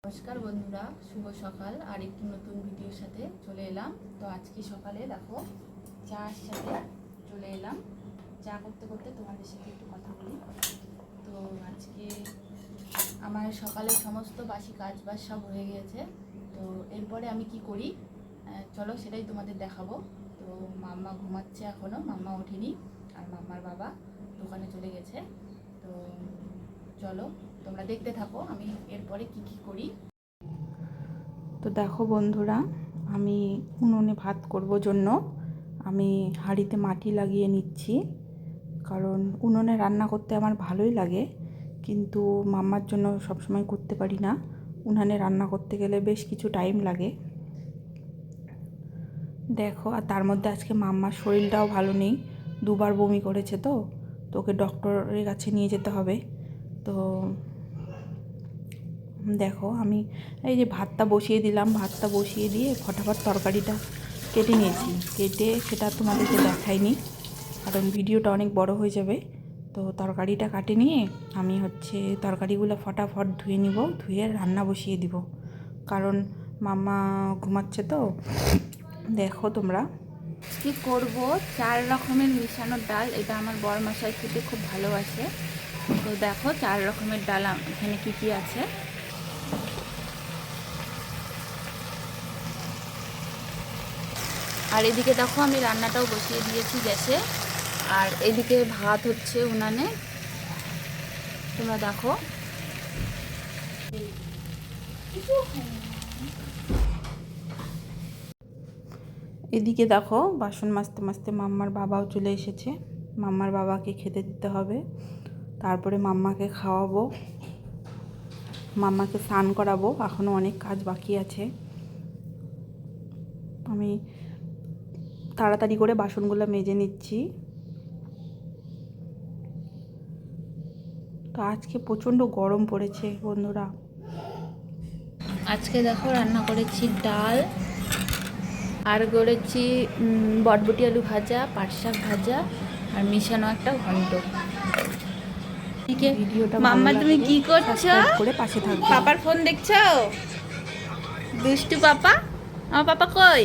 নমস্কার বন্ধুরা, শুভ সকাল। আর একটি নতুন ভিডিওর সাথে চলে এলাম। তো আজকে সকালে দেখো চার সাথে চলে এলাম। চা করতে করতে তোমাদের সাথে একটু কথা বলি। তো আজকে আমার সকালে সমস্ত বাসি কাজ বাজ সব হয়ে গিয়েছে। তো এরপরে আমি কি করি চলো সেটাই তোমাদের দেখাবো। তো মাম্মা ঘুমাচ্ছে এখনও, মাম্মা ওঠেনি, আর মাম্মার বাবা দোকানে চলে গেছে। তো চলো তোমরা দেখতে থাকো আমি এরপরে কি কি করি। তো দেখো বন্ধুরা, আমি উনুনে ভাত করব জন্য আমি হাঁড়িতে মাটি লাগিয়ে নিচ্ছি। কারণ উনুনে রান্না করতে আমার ভালোই লাগে, কিন্তু মাম্মার জন্য সবসময় করতে পারি না। উনুনে রান্না করতে গেলে বেশ কিছু টাইম লাগে দেখো। আর তার মধ্যে আজকে মাম্মার শরীরটাও ভালো নেই, দুবার বমি করেছে। তো ওকে ডক্টরের কাছে নিয়ে যেতে হবে। তো দেখো আমি এই যে ভাতটা বসিয়ে দিলাম, ভাতটা বসিয়ে দিয়ে ফটাফট তরকারিটা কেটে নিয়েছি। কেটে সেটা তোমাদেরকে দেখাইনি, কারণ ভিডিওটা অনেক বড় হয়ে যাবে। তো তরকারিটা কাটে নিয়ে আমি তরকারিগুলো ফটাফট ধুয়ে নিব, ধুয়ে রান্না বসিয়ে দিব। কারণ মাম্মা ঘুমাচ্ছে। তো দেখো তোমরা কি করব, 4 রকমের মিশানো ডাল। এটা আমার বরমশাই খেতে খুব ভালোবাসে। তো দেখো 4 রকমের ডাল এখানে কি কি আছে। আর এদিকে দেখো আমি রান্নাটাও বসিয়ে দিয়েছি গ্যাসে, আর এদিকে ভাত হচ্ছে উনানে। তোমরা দেখো এদিকে দেখো বাসন মাজতে মাজতে মাম্মার বাবাও চলে এসেছে। মাম্মার বাবাকে খেতে দিতে হবে, তারপরে মাম্মাকে খাওয়াবো, মাম্মাকে স্নান করাবো। এখনও অনেক কাজ বাকি আছে। আমি তাড়াতাড়ি করে বাসনগুলো মেজে নিচ্ছি। তো আজকে প্রচণ্ড গরম পড়েছে বন্ধুরা। আজকে দেখো রান্না করেছি ডাল, আর করেছি বটবটি আলু ভাজা, পাট শাক ভাজা, আর মিশানো একটা ঘন্ট। ভিডিওটা মাম্মা তুমি কি করছো? সাবস্ক্রাইব করে পাশে থাকবে। পাপার ফোন দেখছো? দুষ্টু পাপা, আমার পাপা কই?